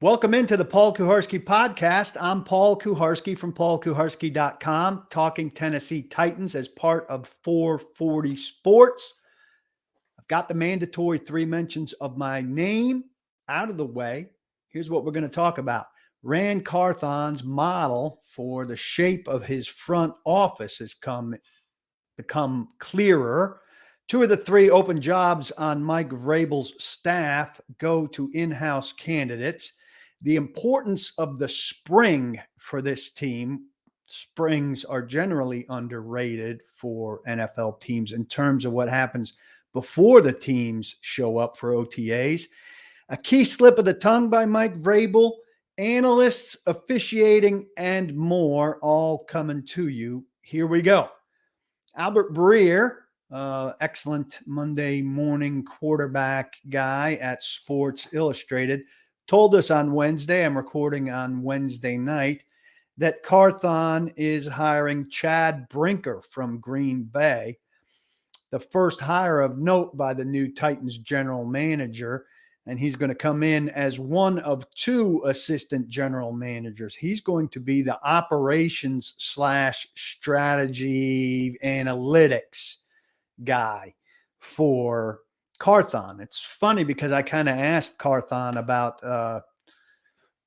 Welcome into the Paul Kuharsky podcast. I'm Paul Kuharsky from paulkuharsky.com, talking Tennessee Titans as part of 440 Sports. I've got the mandatory 3 mentions of my name out of the way. Here's what we're going to talk about. Rand Carthon's model for the shape of his front office has become clearer. 2 of the 3 open jobs on Mike Vrabel's staff go to in-house candidates. The importance of the spring for this team. Springs are generally underrated for NFL teams in terms of what happens before the teams show up for OTAs. A key slip of the tongue by Mike Vrabel, analysts, officiating, and more all coming to you. Here we go. Albert Breer, excellent Monday morning quarterback guy at Sports Illustrated, told us on Wednesday, I'm recording on Wednesday night, that Carthon is hiring Chad Brinker from Green Bay, the first hire of note by the new Titans general manager, and he's going to come in as one of 2 assistant general managers. He's going to be the operations / strategy analytics guy for Carthon. It's funny because I kind of asked Carthon about,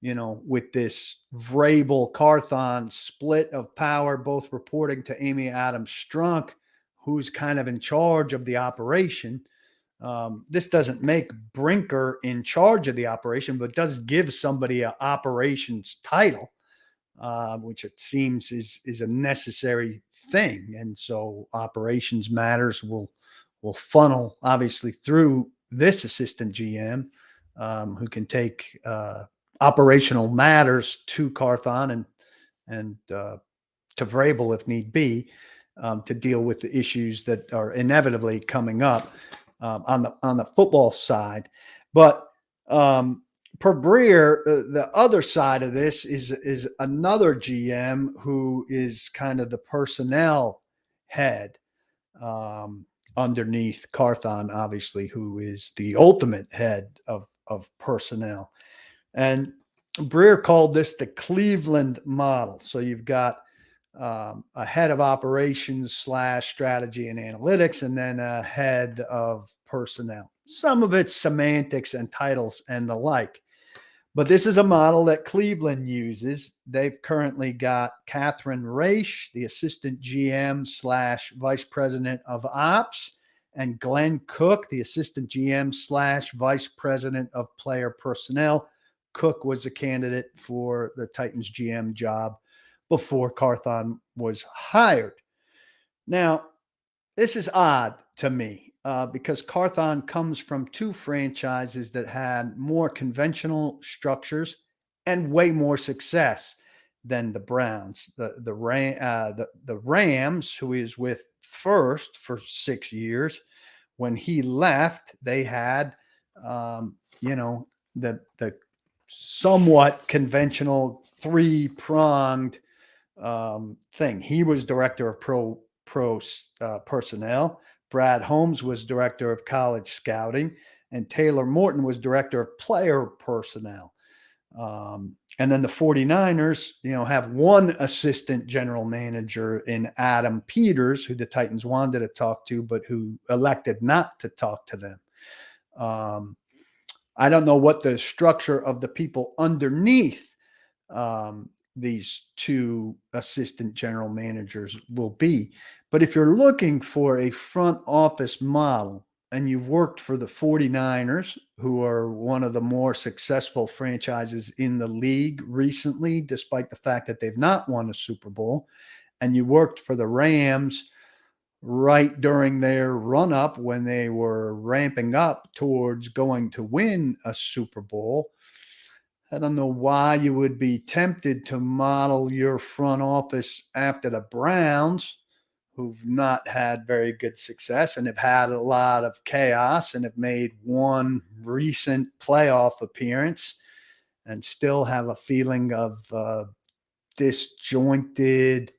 with this Vrabel Carthon split of power, both reporting to Amy Adams Strunk, who's kind of in charge of the operation. This doesn't make Brinker in charge of the operation, but does give somebody an operations title, which it seems is a necessary thing. And so operations matters will funnel obviously through this assistant GM, who can take operational matters to Carthon and to Vrabel if need be, to deal with the issues that are inevitably coming up on the football side. But per Breer, the other side of this is another GM who is kind of the personnel head underneath Carthon, obviously, who is the ultimate head of personnel. And Breer called this the Cleveland model. So you've got a head of operations / strategy and analytics, and then a head of personnel. Some of it's semantics and titles and the like. But this is a model that Cleveland uses. They've currently got Catherine Raish, the assistant GM / vice president of ops, and Glenn Cook, the assistant GM / vice president of player personnel. Cook was a candidate for the Titans GM job before Carthon was hired. Now, this is odd to me because Carthon comes from 2 franchises that had more conventional structures and way more success than the Browns. The Rams, who he was with first for 6 years, when he left, they had, the somewhat conventional 3-pronged thing. He was director of pro personnel. Brad Holmes was director of college scouting, and Taylor Morton was director of player personnel. And then the 49ers, have 1 assistant general manager in Adam Peters, who the Titans wanted to talk to, but who elected not to talk to them. I don't know what the structure of the people underneath these 2 assistant general managers will be. But if you're looking for a front office model and you've worked for the 49ers, who are one of the more successful franchises in the league recently, despite the fact that they've not won a Super Bowl, and you worked for the Rams right during their run-up when they were ramping up towards going to win a Super Bowl, I don't know why you would be tempted to model your front office after the Browns, who've not had very good success and have had a lot of chaos and have made 1 recent playoff appearance and still have a feeling of disjointed,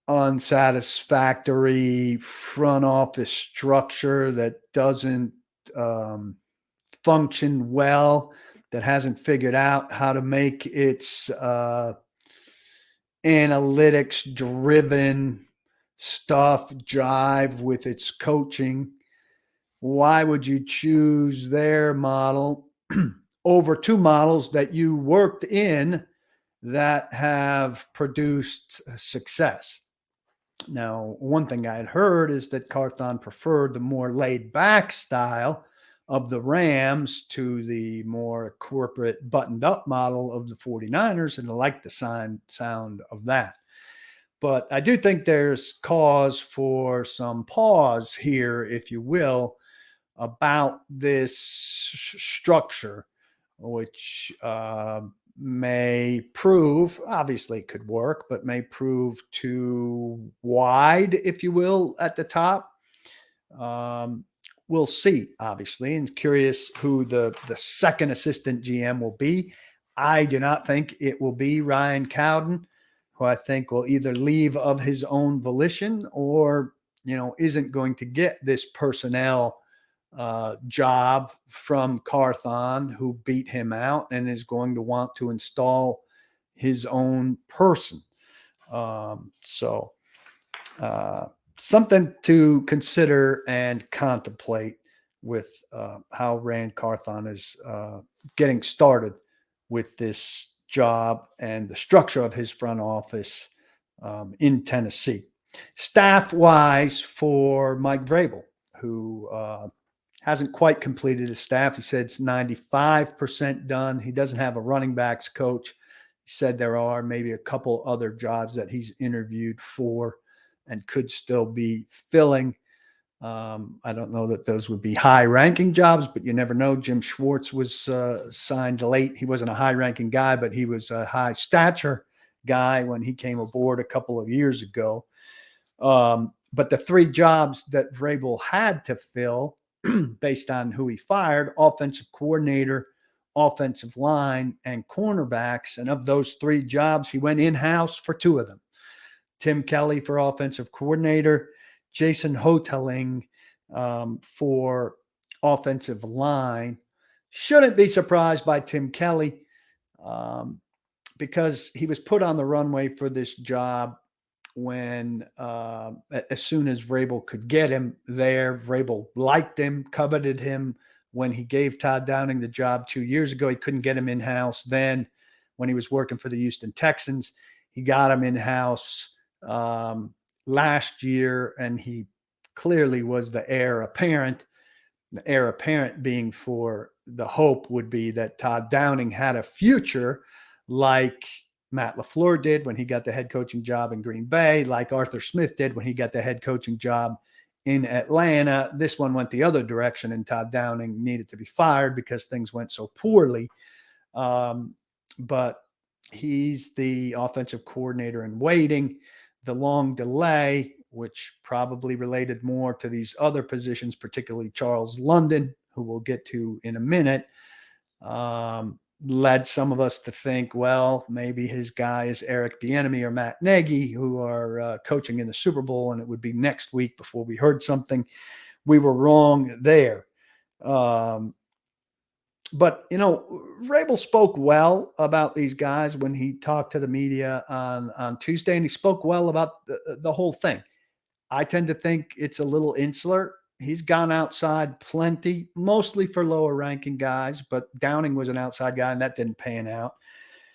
unsatisfactory front office structure that doesn't function well that hasn't figured out how to make its analytics driven stuff jive with its coaching, why would you choose their model over two models that you worked in that have produced success? Now, one thing I had heard is that Carthon preferred the more laid back style of the Rams to the more corporate buttoned up model of the 49ers, and I like the sound of that. But I do think there's cause for some pause here, if you will, about this structure, which may prove, obviously it could work, but may prove too wide, if you will, at the top. Um, we'll see, obviously, and curious who the second assistant GM will be. I do not think it will be Ryan Cowden, who I think will either leave of his own volition or, isn't going to get this personnel job from Carthon, who beat him out and is going to want to install his own person. So something to consider and contemplate with how Rand Carthon is getting started with this job and the structure of his front office in Tennessee. Staff wise for Mike Vrabel, who hasn't quite completed his staff. He said it's 95% done. He doesn't have a running backs coach. He said there are maybe a couple other jobs that he's interviewed for and could still be filling. I don't know that those would be high-ranking jobs, but you never know. Jim Schwartz was signed late. He wasn't a high-ranking guy, but he was a high-stature guy when he came aboard a couple of years ago. But the three jobs that Vrabel had to fill based on who he fired: offensive coordinator, offensive line, and cornerbacks. And of those three jobs, he went in-house for two of them. Tim Kelly for offensive coordinator, Jason Hoteling for offensive line. Shouldn't be surprised by Tim Kelly because he was put on the runway for this job when as soon as Vrabel could get him there. Vrabel liked him, coveted him. When he gave Todd Downing the job 2 years ago, he couldn't get him in-house. Then when he was working for the Houston Texans, he got him in-house last year, and he clearly was the heir apparent. The heir apparent being for the hope would be that Todd Downing had a future like Matt LaFleur did when he got the head coaching job in Green Bay, like Arthur Smith did when he got the head coaching job in Atlanta. This one went the other direction, and Todd Downing needed to be fired because things went so poorly. But he's the offensive coordinator in waiting. The long delay, which probably related more to these other positions, particularly Charles London, who we'll get to in a minute, led some of us to think, well, maybe his guy is Eric Bieniemy or Matt Nagy, who are coaching in the Super Bowl, and it would be next week before we heard something. We were wrong there. But, Vrabel spoke well about these guys when he talked to the media on Tuesday, and he spoke well about the whole thing. I tend to think it's a little insular. He's gone outside plenty, mostly for lower ranking guys, but Downing was an outside guy, and that didn't pan out.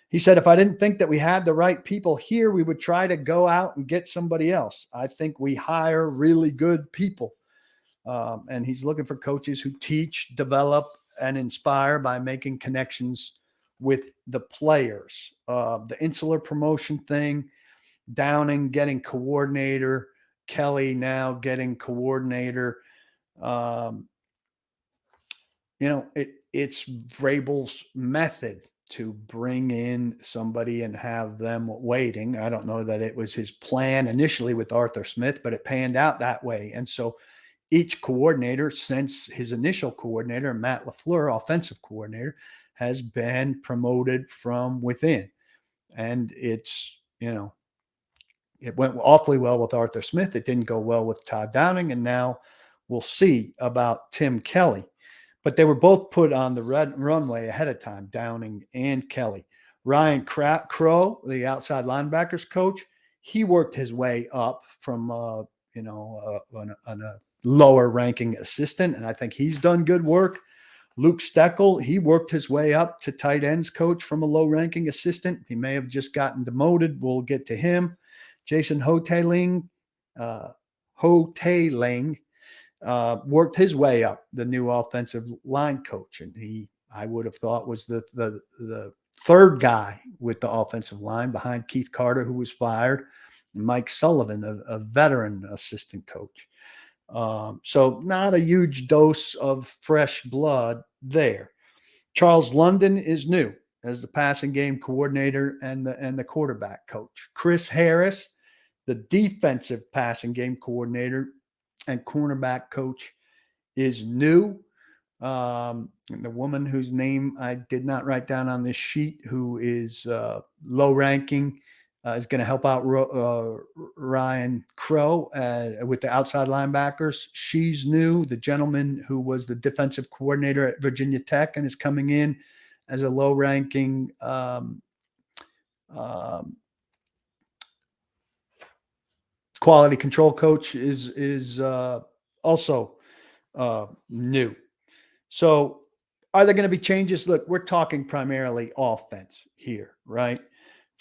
He said, if I didn't think that we had the right people here, we would try to go out and get somebody else. I think we hire really good people. And he's looking for coaches who teach, develop, and inspire by making connections with the players. The insular promotion thing, Downing getting coordinator, Kelly now getting coordinator. It's Vrabel's method to bring in somebody and have them waiting. I don't know that it was his plan initially with Arthur Smith, but it panned out that way. And so each coordinator, since his initial coordinator, Matt LaFleur, offensive coordinator, has been promoted from within. And it's, it went awfully well with Arthur Smith. It didn't go well with Todd Downing. And now we'll see about Tim Kelly. but they were both put on the red runway ahead of time, Downing and Kelly. Ryan Crow, the outside linebackers coach, he worked his way up from on a lower ranking assistant, and I think he's done good work. Luke Steckel, he worked his way up to tight ends coach from a low ranking assistant. He may have just gotten demoted. We'll get to him. Jason Hoteling worked his way up, the new offensive line coach, and I would have thought was the third guy with the offensive line behind Keith Carter, who was fired, and Mike Sullivan, a veteran assistant coach. So not a huge dose of fresh blood there. Charles London is new as the passing game coordinator and the quarterback coach. Chris Harris, the defensive passing game coordinator and cornerback coach, is new. The woman whose name I did not write down on this sheet, who is low ranking, is going to help out Ryan Crow with the outside linebackers. She's new. The gentleman who was the defensive coordinator at Virginia Tech and is coming in as a low ranking quality control coach is also new. So are there going to be changes? Look, we're talking primarily offense here, right?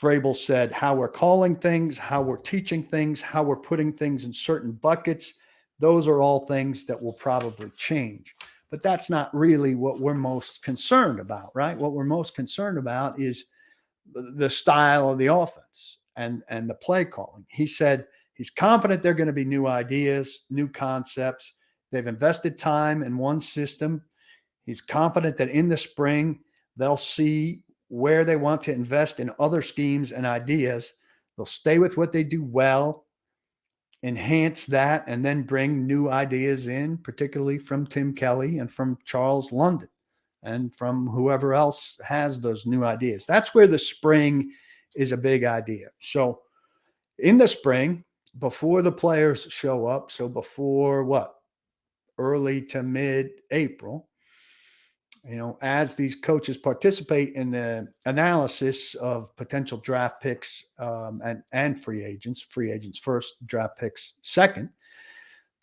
Vrabel said how we're calling things, how we're teaching things, how we're putting things in certain buckets. Those are all things that will probably change. But that's not really what we're most concerned about, right? What we're most concerned about is the style of the offense and the play calling. He said he's confident there are going to be new ideas, new concepts. They've invested time in one system. He's confident that in the spring, they'll see where they want to invest in other schemes and ideas. They'll stay with what they do well, enhance that, and then bring new ideas in, particularly from Tim Kelly and from Charles London and from whoever else has those new ideas. That's where the spring is a big idea. So in the spring, before the players show up, so before what? Early to mid-April, as these coaches participate in the analysis of potential draft picks and free agents first, draft picks second,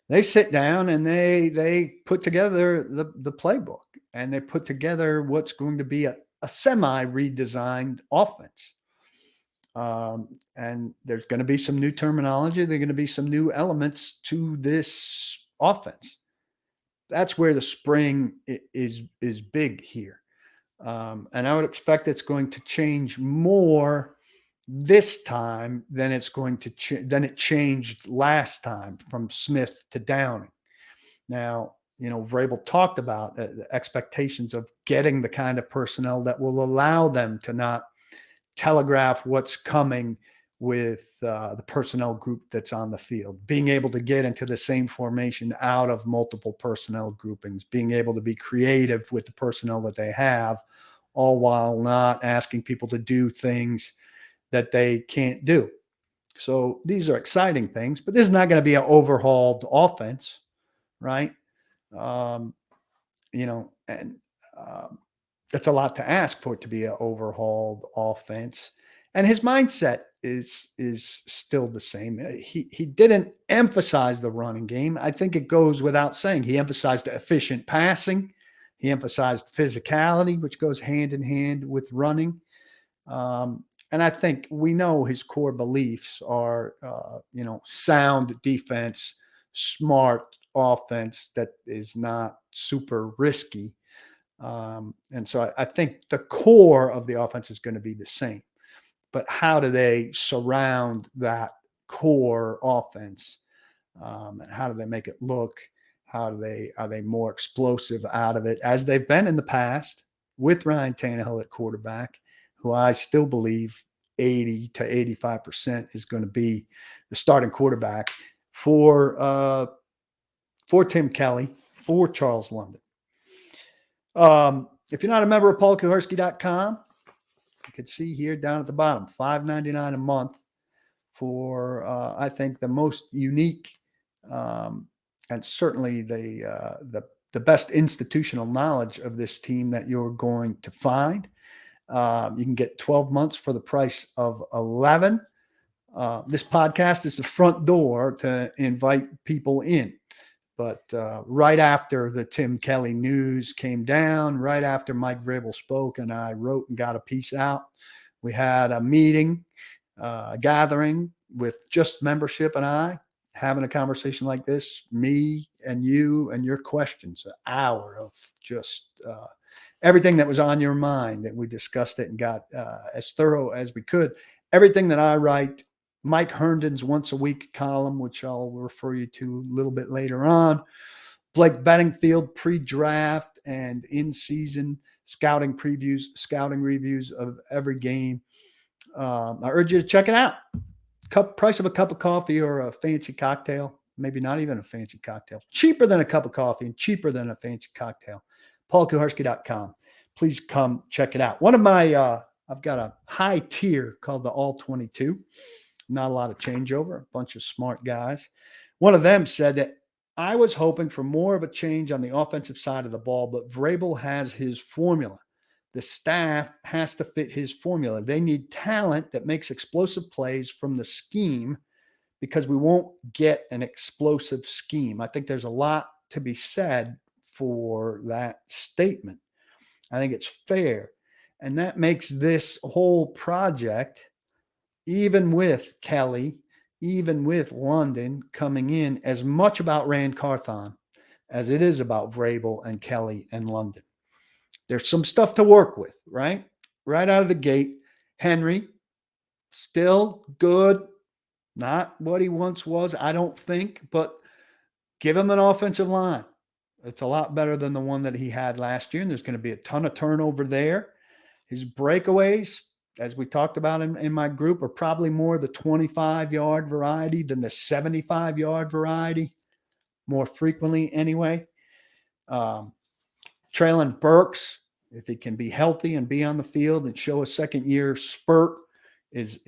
they sit down and they put together the playbook, and they put together what's going to be a semi-redesigned offense. And there's going to be some new terminology. There's going to be some new elements to this offense. That's where the spring is big here. And I would expect it's going to change more this time than it's going to than it changed last time from Smith to Downing. Now, Vrabel talked about the expectations of getting the kind of personnel that will allow them to not telegraph what's coming with the personnel group that's on the field, being able to get into the same formation out of multiple personnel groupings, being able to be creative with the personnel that they have, all while not asking people to do things that they can't do. So these are exciting things, but this is not going to be an overhauled offense, right? That's a lot to ask for it to be an overhauled offense. And his mindset is still the same. He didn't emphasize the running game. I think it goes without saying. He emphasized the efficient passing. He emphasized physicality, which goes hand in hand with running. And I think we know his core beliefs are, sound defense, smart offense that is not super risky. And so I think the core of the offense is going to be the same. But how do they surround that core offense? And how do they make it look? Are they more explosive out of it, as they've been in the past with Ryan Tannehill at quarterback, who I still believe 80 to 85% is going to be the starting quarterback for Tim Kelly, for Charles London. If you're not a member of paulkuharsky.com, you can see here down at the bottom, $5.99 a month for I think the most unique and certainly the the best institutional knowledge of this team that you're going to find. You can get 12 months for the price of 11. This podcast is the front door to invite people in. But right after the Tim Kelly news came down, right after Mike Vrabel spoke and I wrote and got a piece out, we had a meeting, a gathering with just membership and I having a conversation like this, me and you and your questions, an hour of just everything that was on your mind. And we discussed it and got as thorough as we could. Everything that I write, Mike Herndon's once a week column, which I'll refer you to a little bit later on. Blake Bedingfield pre-draft and in-season scouting previews, scouting reviews of every game. I urge you to check it out. Price of a cup of coffee or a fancy cocktail, maybe not even a fancy cocktail. Cheaper than a cup of coffee and cheaper than a fancy cocktail. PaulKuharski.com. Please come check it out. One of my, I've got a high tier called the All 22. Not a lot of changeover, a bunch of smart guys. One of them said that I was hoping for more of a change on the offensive side of the ball, but Vrabel has his formula. The staff has to fit his formula. They need talent that makes explosive plays from the scheme because we won't get an explosive scheme. I think there's a lot to be said for that statement. I think it's fair. And that makes this whole project, even with Kelly, even with London coming in, as much about Rand Carthon as it is about Vrabel and Kelly and London. There's some stuff to work with, right? Right out of the gate. Henry, still good. Not what he once was, I don't think, but give him an offensive line. It's a lot better than the one that he had last year, and there's going to be a ton of turnover there. His breakaways, as we talked about in my group, are probably more the 25-yard variety than the 75-yard variety, more frequently anyway. Traylon Burks, if he can be healthy and be on the field and show a second-year spurt, is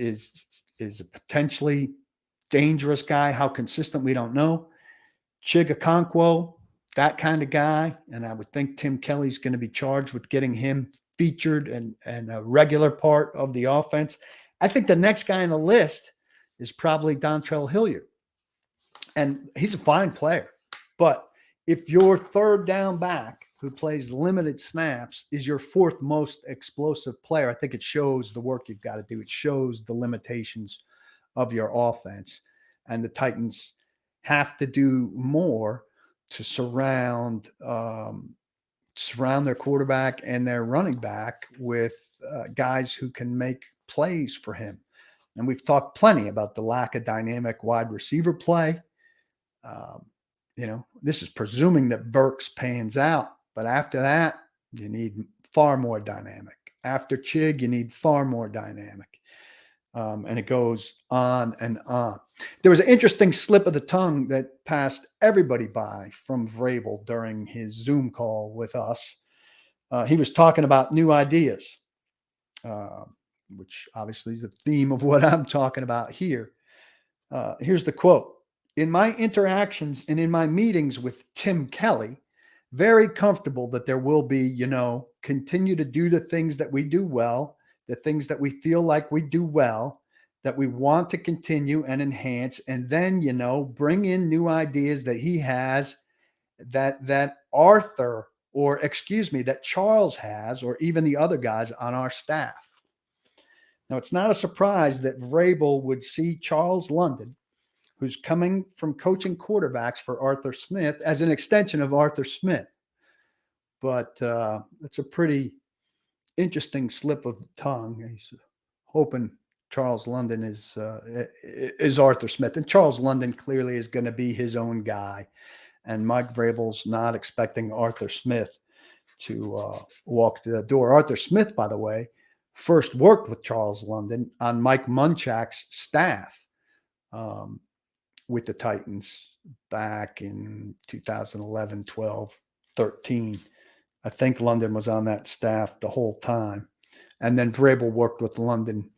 a potentially dangerous guy. How consistent, we don't know. Chigakonkwo, that kind of guy. And I would think Tim Kelly's going to be charged with getting him featured and a regular part of the offense. I think the next guy on the list is probably Dontrell Hilliard. And he's a fine player. But if your third down back who plays limited snaps is your fourth most explosive player, I think it shows the work you've got to do. It shows the limitations of your offense. And the Titans have to do more to surround their quarterback and their running back with guys who can make plays for him. And we've talked plenty about the lack of dynamic wide receiver play. This is presuming that Burks pans out, but after that, you need far more dynamic. After Chig, you need far more dynamic. And it goes on and on. There was an interesting slip of the tongue that passed everybody by from Vrabel during his Zoom call with us. He was talking about new ideas, which obviously is the theme of what I'm talking about here. Here's the quote. In my interactions and in my meetings with Tim Kelly, very comfortable that there will be, continue to do the things that we do well, the things that we feel like we do well, that we want to continue and enhance, and then, bring in new ideas that he has, that Charles has, or even the other guys on our staff. Now, it's not a surprise that Vrabel would see Charles London, who's coming from coaching quarterbacks for Arthur Smith, as an extension of Arthur Smith. But it's a pretty interesting slip of the tongue. He's hoping Charles London is Arthur Smith, and Charles London clearly is going to be his own guy. And Mike Vrabel's not expecting Arthur Smith to walk to the door. Arthur Smith, by the way, first worked with Charles London on Mike Munchak's staff with the Titans back in 2011, 12, 13. I think London was on that staff the whole time. And then Vrabel worked with London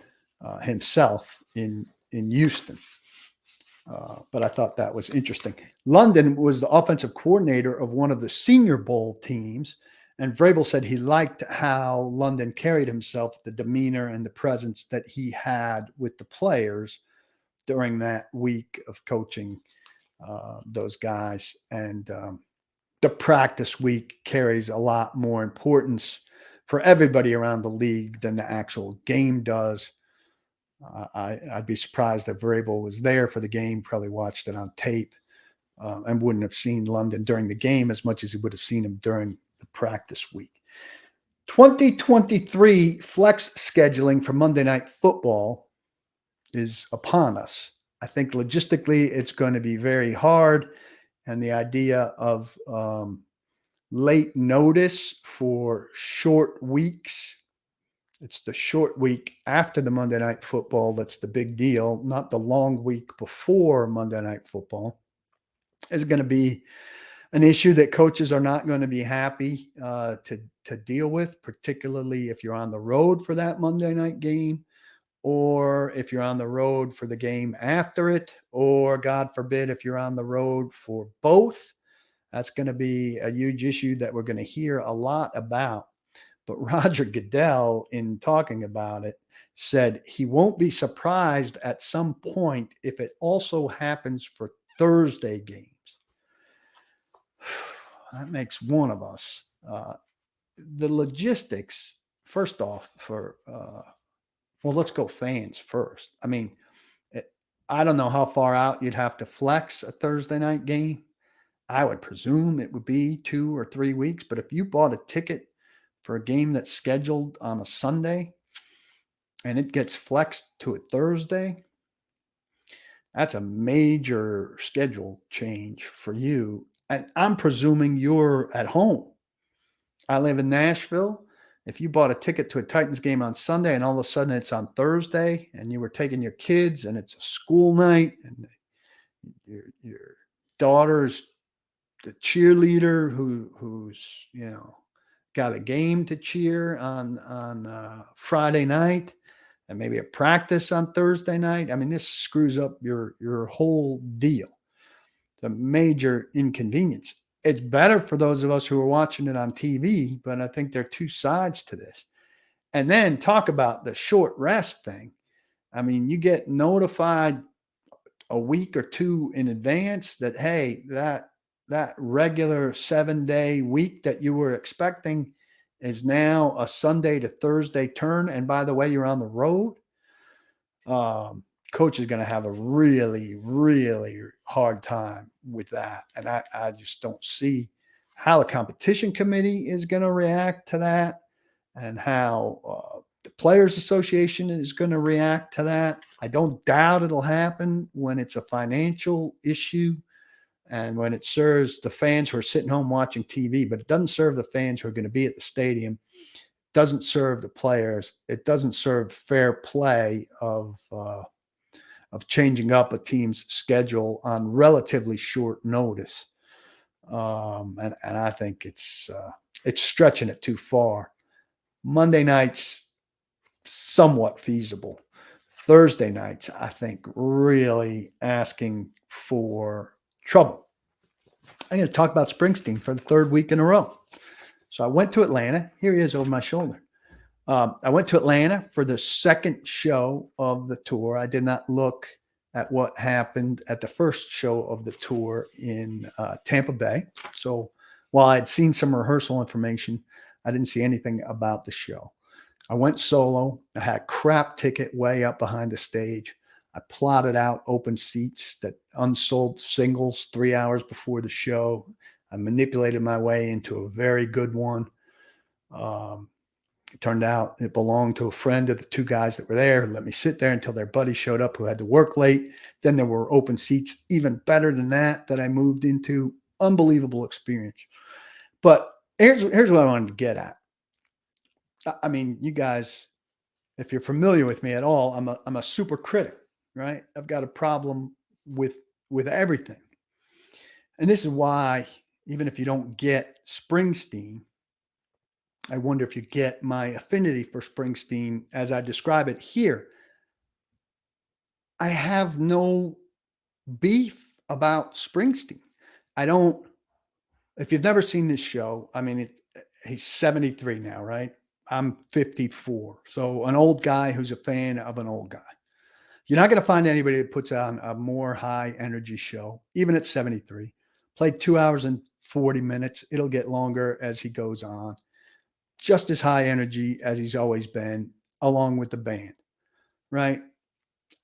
himself in Houston. But I thought that was interesting. London was the offensive coordinator of one of the Senior Bowl teams, and Vrabel said he liked how London carried himself, the demeanor and the presence that he had with the players during that week of coaching those guys. And the practice week carries a lot more importance for everybody around the league than the actual game does. I'd be surprised if Vrabel was there for the game, probably watched it on tape, and wouldn't have seen London during the game as much as he would have seen him during the practice week. 2023 flex scheduling for Monday Night Football is upon us. I think logistically it's going to be very hard, and the idea of late notice for short weeks. It's the short week after the Monday Night Football that's the big deal, not the long week before Monday Night Football. Is going to be an issue that coaches are not going to be happy to deal with, particularly if you're on the road for that Monday night game, or if you're on the road for the game after it, or God forbid, if you're on the road for both. That's going to be a huge issue that we're going to hear a lot about. But Roger Goodell, in talking about it, said he won't be surprised at some point if it also happens for Thursday games. That makes one of us. The logistics, first off, let's go fans first. I mean, I don't know how far out you'd have to flex a Thursday night game. I would presume it would be 2 or 3 weeks. But if you bought a ticket for a game that's scheduled on a Sunday and it gets flexed to a Thursday, that's a major schedule change for you. And I'm presuming you're at home. I live in Nashville. If you bought a ticket to a Titans game on Sunday and all of a sudden it's on Thursday and you were taking your kids and it's a school night and your daughter's the cheerleader who's got a game to cheer on Friday night and maybe a practice on Thursday night. I mean, this screws up your whole deal. It's a major inconvenience. It's better for those of us who are watching it on TV, but I think there are two sides to this. And then talk about the short rest thing. I mean, you get notified a week or two in advance that, hey, that regular 7-day week that you were expecting is now a Sunday to Thursday turn. And by the way, you're on the road. Coach is going to have a really, really hard time with that. And I just don't see how the competition committee is going to react to that and how the Players Association is going to react to that. I don't doubt it'll happen when it's a financial issue and when it serves the fans who are sitting home watching TV, but it doesn't serve the fans who are going to be at the stadium. It doesn't serve the players. It doesn't serve fair play of changing up a team's schedule on relatively short notice. And I think it's stretching it too far. Monday nights, somewhat feasible. Thursday nights, I think, really asking for trouble. I'm going to talk about Springsteen for the third week in a row. So I went to Atlanta. Here he is over my shoulder. I went to Atlanta for the second show of the tour. I did not look at what happened at the first show of the tour in Tampa Bay. So while I'd seen some rehearsal information, I didn't see anything about the show. I went solo. I had a crap ticket way up behind the stage. I plotted out open seats that unsold singles 3 hours before the show. I manipulated my way into a very good one. It turned out it belonged to a friend of the two guys that were there. Let me sit there until their buddy showed up who had to work late. Then there were open seats even better than that I moved into. Unbelievable experience. But here's what I wanted to get at. I mean, you guys, if you're familiar with me at all, I'm a super critic, right? I've got a problem with everything. And this is why, even if you don't get Springsteen, I wonder if you get my affinity for Springsteen as I describe it here. I have no beef about Springsteen. I don't, if you've never seen this show, I mean, he's 73 now, right? I'm 54. So an old guy who's a fan of an old guy. You're not going to find anybody that puts on a more high energy show, even at 73. Played 2 hours and 40 minutes. It'll get longer as he goes on. Just as high energy as he's always been, along with the band, right?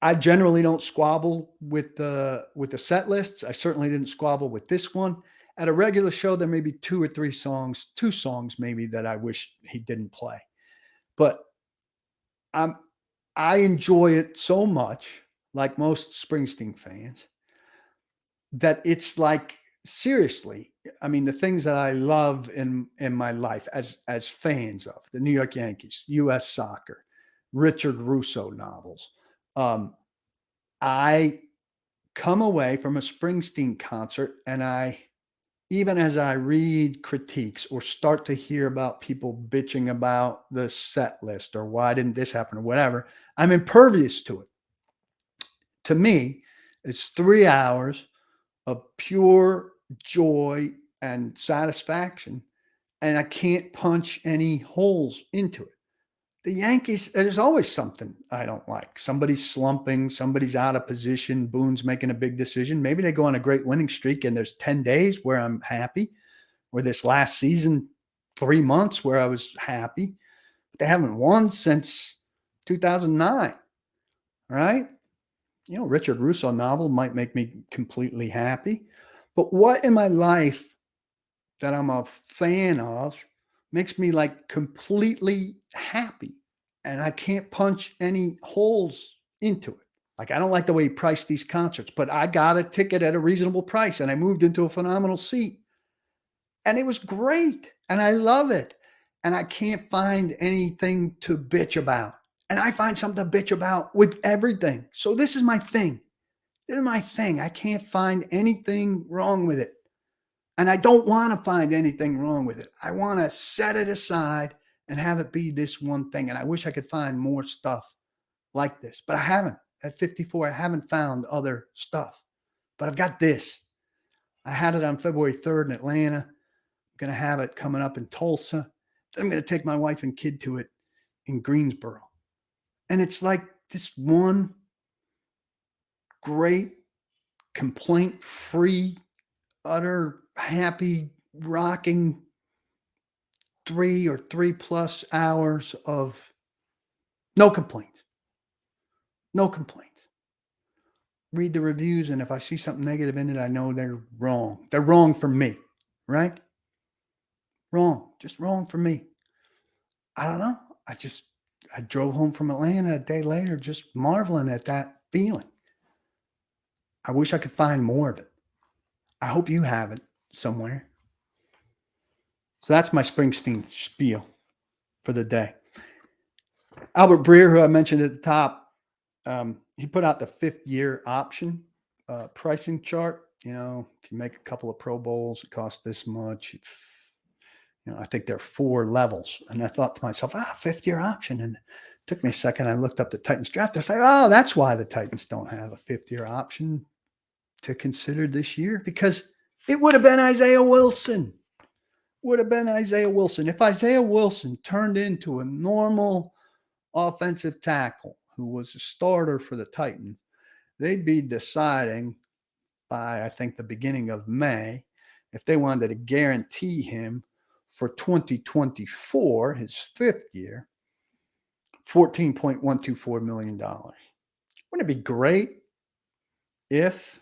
I generally don't squabble with the set lists. I certainly didn't squabble with this one. At a regular show, there may be two songs maybe that I wish he didn't play. But I'm I enjoy it so much, like most Springsteen fans, that it's like seriously. I mean, the things that I love in my life as fans of the New York Yankees, U.S. soccer, Richard Russo novels. Um, I come away from a Springsteen concert and even as I read critiques or start to hear about people bitching about the set list or why didn't this happen or whatever, I'm impervious to it. To me, it's 3 hours of pure joy and satisfaction, and I can't punch any holes into it. The Yankees, there's always something I don't like. Somebody's slumping, somebody's out of position, Boone's making a big decision. Maybe they go on a great winning streak and there's 10 days where I'm happy, or this last season, 3 months where I was happy. But they haven't won since 2009, right? Richard Russo novel might make me completely happy. But what in my life that I'm a fan of makes me like completely happy? And I can't punch any holes into it. Like, I don't like the way he priced these concerts, but I got a ticket at a reasonable price and I moved into a phenomenal seat. And it was great. And I love it. And I can't find anything to bitch about. And I find something to bitch about with everything. So this is my thing. This is my thing. I can't find anything wrong with it. And I don't want to find anything wrong with it. I want to set it aside and have it be this one thing. And I wish I could find more stuff like this, but I haven't. At 54, I haven't found other stuff. But I've got this. I had it on February 3rd in Atlanta. I'm going to have it coming up in Tulsa. Then I'm going to take my wife and kid to it in Greensboro. And it's like this one great, complaint-free, utter happy, rocking 3 or 3+ hours of no complaints. No complaints. Read the reviews, and if I see something negative in it, I know they're wrong. They're wrong for me, right? Wrong. Just wrong for me. I don't know. I drove home from Atlanta a day later just marveling at that feeling. I wish I could find more of it. I hope you have it somewhere. So that's my Springsteen spiel for the day. Albert Breer, who I mentioned at the top, he put out the 5th-year option pricing chart. If you make a couple of Pro Bowls, it costs this much. I think there are 4 levels. And I thought to myself, 5th-year option. And it took me a second. I looked up the Titans draft. I was like, oh, that's why the Titans don't have a 5th-year option to consider this year, because it would have been Isaiah Wilson. If Isaiah Wilson turned into a normal offensive tackle who was a starter for the Titans, they'd be deciding by, I think, the beginning of May if they wanted to guarantee him for 2024, his 5th year, $14.124 million. Wouldn't it be great if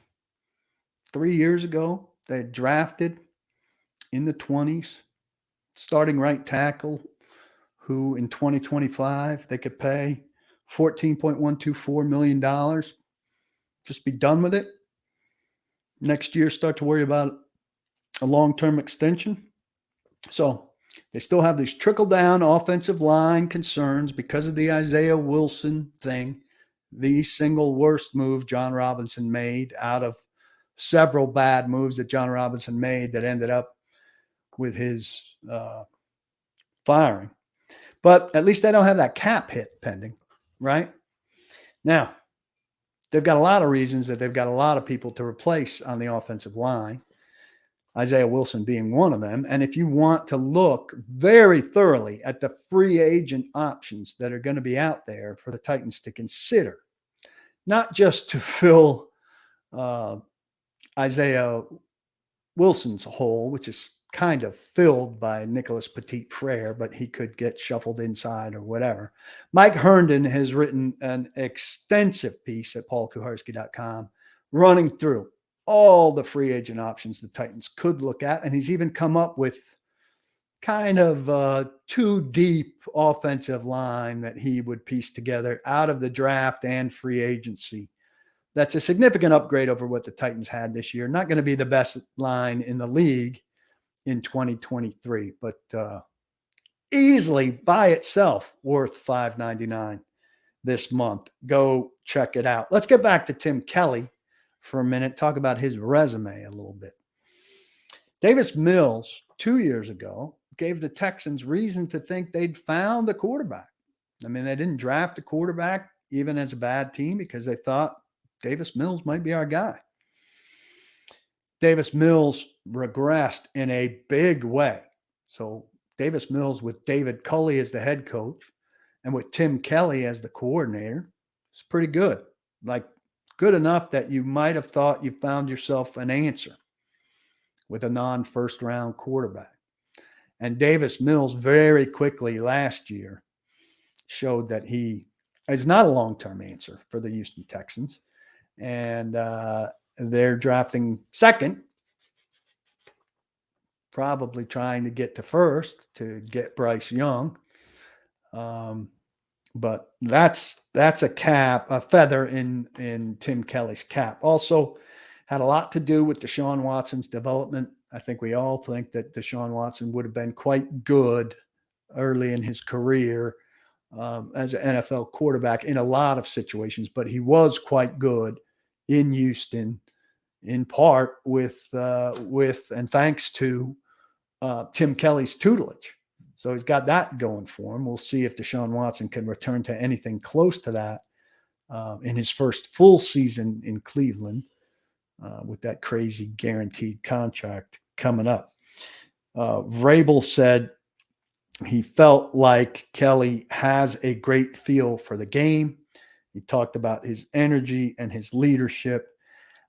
3 years ago they drafted in the 20s starting right tackle who in 2025 they could pay $14.124 million? Just be done with it. Next year, start to worry about a long-term extension. So they still have these trickle-down offensive line concerns because of the Isaiah Wilson thing, the single worst move John Robinson made out of several bad moves that John Robinson made that ended up with his firing. But at least they don't have that cap hit pending, right? Now, they've got a lot of reasons that they've got a lot of people to replace on the offensive line, Isaiah Wilson being one of them. And if you want to look very thoroughly at the free agent options that are going to be out there for the Titans to consider, not just to fill Isaiah Wilson's hole, which is kind of filled by Nicholas Petit-Frere, but he could get shuffled inside or whatever. Mike Herndon has written an extensive piece at paulkuharski.com running through all the free agent options the Titans could look at. And he's even come up with kind of a too deep offensive line that he would piece together out of the draft and free agency. That's a significant upgrade over what the Titans had this year. Not going to be the best line in the league in 2023, but easily by itself worth $5.99 this month. Go check it out. Let's get back to Tim Kelly for a minute, talk about his resume a little bit. Davis Mills, 2 years ago, gave the Texans reason to think they'd found a quarterback. I mean, they didn't draft a quarterback even as a bad team because they thought Davis Mills might be our guy. Davis Mills regressed in a big way. So Davis Mills with David Culley as the head coach and with Tim Kelly as the coordinator, it's pretty good. Like good enough that you might have thought you found yourself an answer with a non-first round quarterback. And Davis Mills very quickly last year showed that he is not a long-term answer for the Houston Texans. And they're drafting second, probably trying to get to first to get Bryce Young. But that's a feather in Tim Kelly's cap. Also had a lot to do with Deshaun Watson's development. I think we all think that Deshaun Watson would have been quite good early in his career as an NFL quarterback in a lot of situations, but he was quite good in Houston, in part with and thanks to Tim Kelly's tutelage. So he's got that going for him. We'll see if Deshaun Watson can return to anything close to that in his first full season in Cleveland with that crazy guaranteed contract coming up. Vrabel said he felt like Kelly has a great feel for the game. He talked about his energy and his leadership.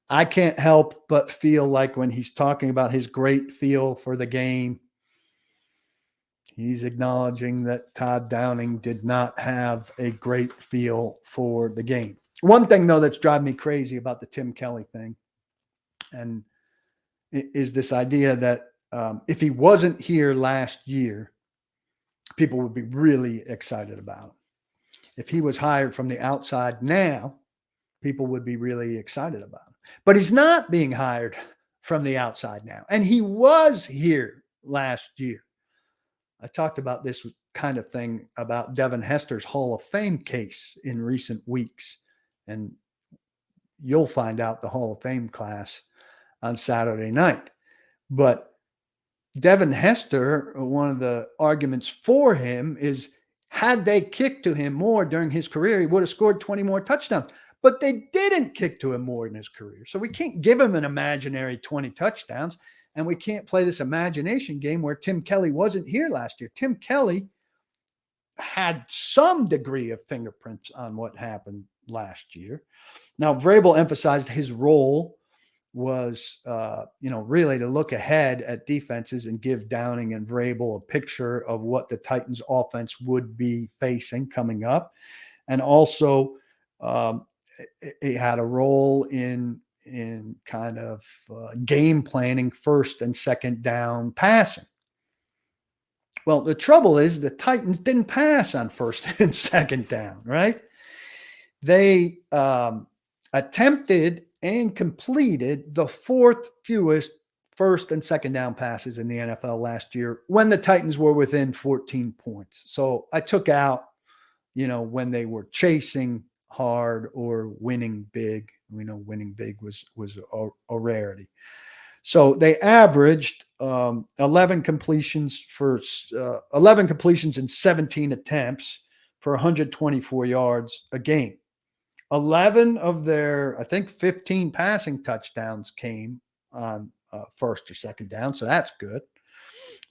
I can't help but feel like when he's talking about his great feel for the game, he's acknowledging that Todd Downing did not have a great feel for the game. One thing, though, that's driving me crazy about the Tim Kelly thing and is this idea that if he wasn't here last year, people would be really excited about him. If he was hired from the outside now, people would be really excited about him. But he's not being hired from the outside now. And he was here last year. I talked about this kind of thing about Devin Hester's Hall of Fame case in recent weeks. And you'll find out the Hall of Fame class on Saturday night. But Devin Hester, one of the arguments for him is had they kicked to him more during his career, he would have scored 20 more touchdowns. But they didn't kick to him more in his career. So we can't give him an imaginary 20 touchdowns. And we can't play this imagination game where Tim Kelly wasn't here last year. Tim Kelly had some degree of fingerprints on what happened last year. Now, Vrabel emphasized his role was, really to look ahead at defenses and give Downing and Vrabel a picture of what the Titans offense would be facing coming up. And also he had a role in kind of game planning first and second down passing. Well, the trouble is the Titans didn't pass on first and second down, right? They attempted and completed the fourth fewest first and second down passes in the NFL last year when the Titans were within 14 points. So I took out, when they were chasing hard or winning big. We know winning big was a rarity. So they averaged 11 completions in 17 attempts for 124 yards a game. 11 of their, I think, 15 passing touchdowns came on first or second down, so that's good.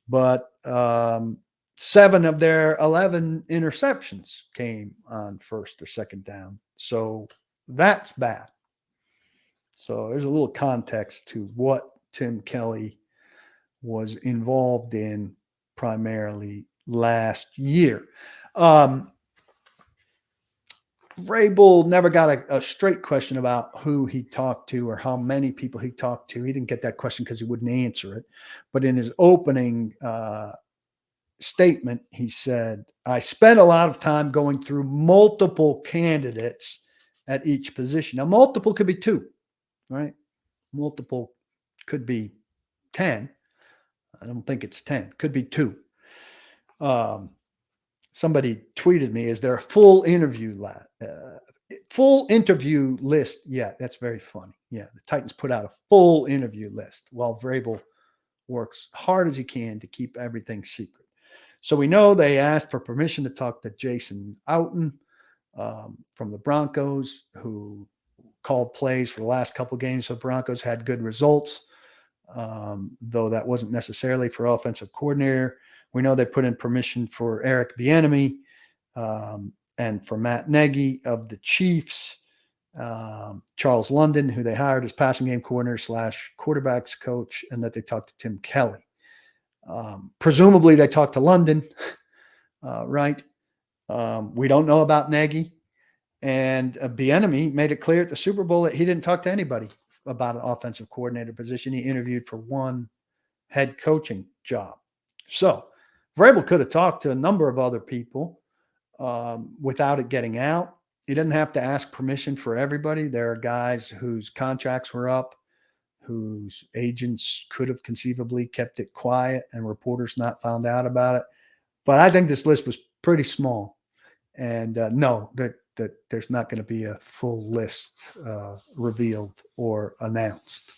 But 7 of their 11 interceptions came on first or second down, so that's bad. So there's a little context to what Tim Kelly was involved in primarily last year. Vrabel never got a straight question about who he talked to or how many people he talked to. He didn't get that question because he wouldn't answer it. But in his opening statement, he said, I spent a lot of time going through multiple candidates at each position. Now, multiple could be 2, right? Multiple could be 10. I don't think it's 10. Could be 2. Somebody tweeted me, is there a full interview list yet? That's very funny. Yeah, the Titans put out a full interview list while Vrabel works hard as he can to keep everything secret. So we know they asked for permission to talk to Jason Outen from the Broncos, who called plays for the last couple of games. So Broncos had good results, though that wasn't necessarily for offensive coordinator. We know they put in permission for Eric Bieniemy and for Matt Nagy of the Chiefs, Charles London, who they hired as passing game coordinator / quarterbacks coach, and that they talked to Tim Kelly. Presumably they talked to London, right? We don't know about Nagy. And Bieniemy made it clear at the Super Bowl that he didn't talk to anybody about an offensive coordinator position. He interviewed for one head coaching job. So Vrabel could have talked to a number of other people without it getting out. He didn't have to ask permission for everybody. There are guys whose contracts were up, whose agents could have conceivably kept it quiet and reporters not found out about it. But I think this list was pretty small. And no, that there's not going to be a full list revealed or announced.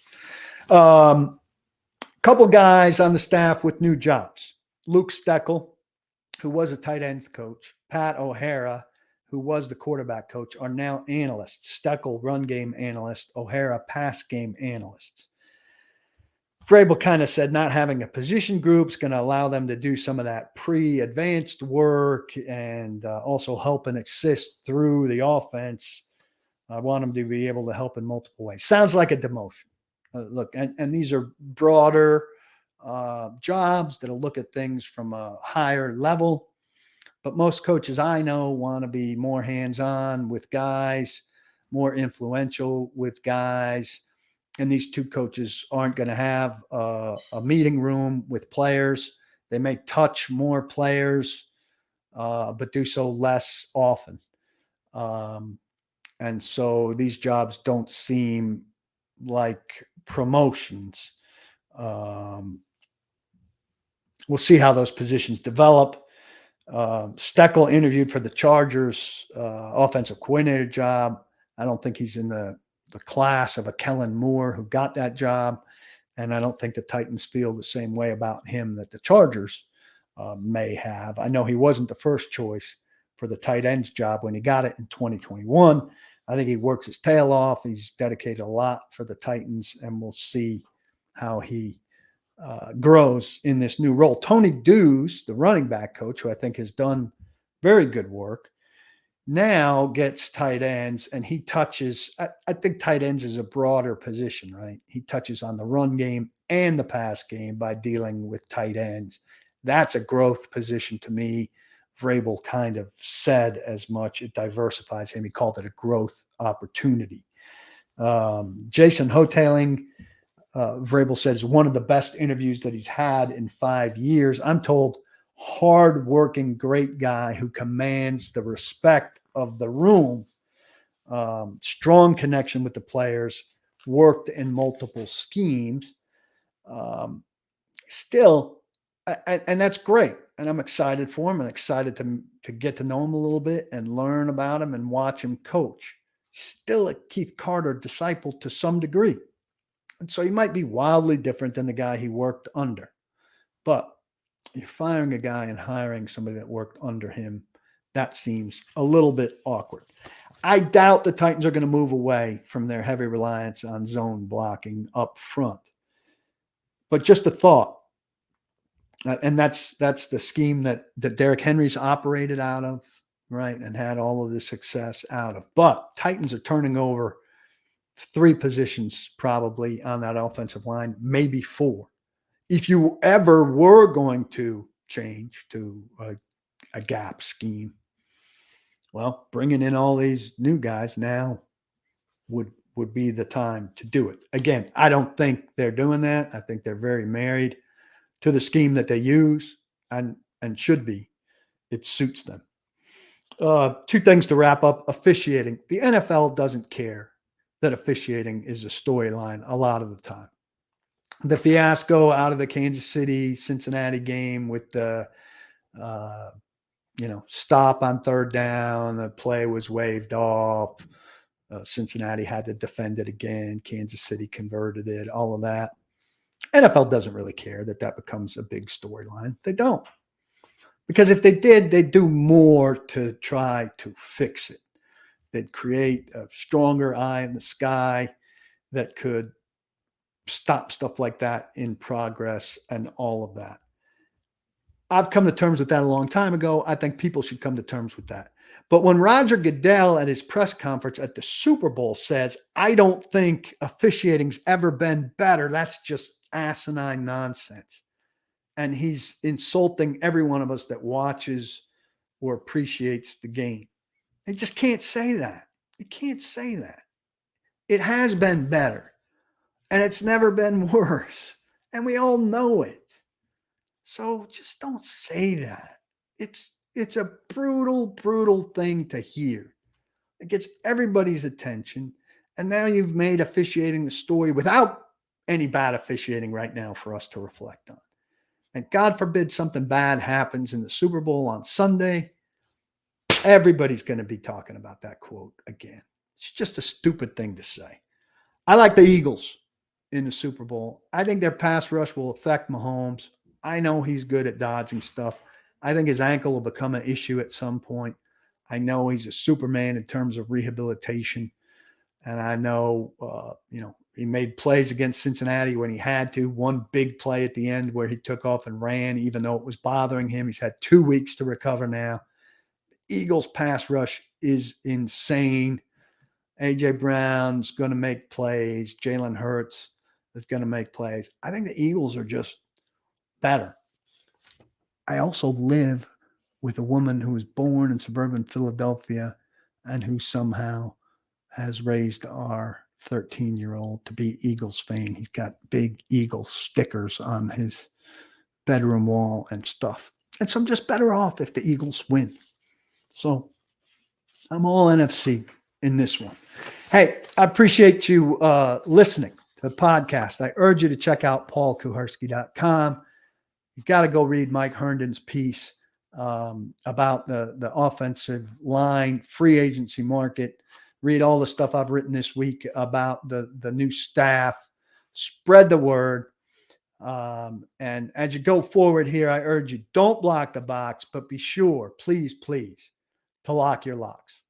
Couple guys on the staff with new jobs. Luke Steckel, who was a tight end coach, Pat O'Hara, who was the quarterback coach, are now analysts. Steckel, run game analyst, O'Hara, pass game analysts. Vrabel kind of said not having a position group is going to allow them to do some of that pre-advanced work and also help and assist through the offense. I want them to be able to help in multiple ways. Sounds like a demotion. Look, and these are broader jobs that'll look at things from a higher level. But most coaches I know want to be more hands-on with guys, more influential with guys. And these 2 coaches aren't going to have a meeting room with players. They may touch more players, but do so less often. And so these jobs don't seem like promotions. We'll see how those positions develop. Steckel interviewed for the Chargers offensive coordinator job. I don't think he's in the class of a Kellen Moore who got that job. And I don't think the Titans feel the same way about him that the Chargers may have. I know he wasn't the first choice for the tight ends job when he got it in 2021. I think he works his tail off. He's dedicated a lot for the Titans, and we'll see how he grows in this new role. Tony Dews, the running back coach, who I think has done very good work, now gets tight ends, and he touches, I think tight ends is a broader position, right? He touches on the run game and the pass game by dealing with tight ends. That's a growth position to me. Vrabel kind of said as much. It diversifies him. He called it a growth opportunity. Jason Hoteling, Vrabel said, is one of the best interviews that he's had in 5 years. I'm told hard-working, great guy who commands the respect of the room, strong connection with the players, worked in multiple schemes. Still, and that's great. And I'm excited for him and excited to get to know him a little bit and learn about him and watch him coach. Still a Keith Carter disciple to some degree. And so he might be wildly different than the guy he worked under. But you're firing a guy and hiring somebody that worked under him. That seems a little bit awkward. I doubt the Titans are going to move away from their heavy reliance on zone blocking up front. But just a thought, and that's the scheme that Derrick Henry's operated out of, right, and had all of the success out of. But Titans are turning over 3 positions probably on that offensive line, maybe 4. If you ever were going to change to a gap scheme, well, bringing in all these new guys now would be the time to do it. Again, I don't think they're doing that. I think they're very married to the scheme that they use and should be. It suits them. 2 things to wrap up. Officiating. The NFL doesn't care that officiating is a storyline a lot of the time. The fiasco out of the Kansas City Cincinnati game with the stop on 3rd down, the play was waved off. Cincinnati had to defend it again. Kansas City converted it, all of that. NFL doesn't really care that becomes a big storyline. They don't. Because if they did, they'd do more to try to fix it. They'd create a stronger eye in the sky that could stop stuff like that in progress and all of that. I've come to terms with that a long time ago. I think people should come to terms with that. But when Roger Goodell at his press conference at the Super Bowl says, I don't think officiating's ever been better, that's just asinine nonsense. And he's insulting every one of us that watches or appreciates the game. He just can't say that. He can't say that. It has been better, and it's never been worse. And we all know it. So just don't say that. It's a brutal, brutal thing to hear. It gets everybody's attention. And now you've made officiating the story without any bad officiating right now for us to reflect on. And God forbid something bad happens in the Super Bowl on Sunday. Everybody's going to be talking about that quote again. It's just a stupid thing to say. I like the Eagles in the Super Bowl. I think their pass rush will affect Mahomes. I know he's good at dodging stuff. I think his ankle will become an issue at some point. I know he's a Superman in terms of rehabilitation. And I know, he made plays against Cincinnati when he had to. One big play at the end where he took off and ran, even though it was bothering him. He's had 2 weeks to recover now. Eagles pass rush is insane. A.J. Brown's going to make plays. Jalen Hurts is going to make plays. I think the Eagles are just better. I also live with a woman who was born in suburban Philadelphia and who somehow has raised our 13-year-old to be Eagles fan. He's got big Eagle stickers on his bedroom wall and stuff. And so I'm just better off if the Eagles win. So I'm all NFC in this one. Hey, I appreciate you listening to the podcast. I urge you to check out paulkuharsky.com. You got to go read Mike Herndon's piece about the offensive line, free agency market. Read all the stuff I've written this week about the new staff. Spread the word. And as you go forward here, I urge you, don't block the box, but be sure, please, to lock your locks.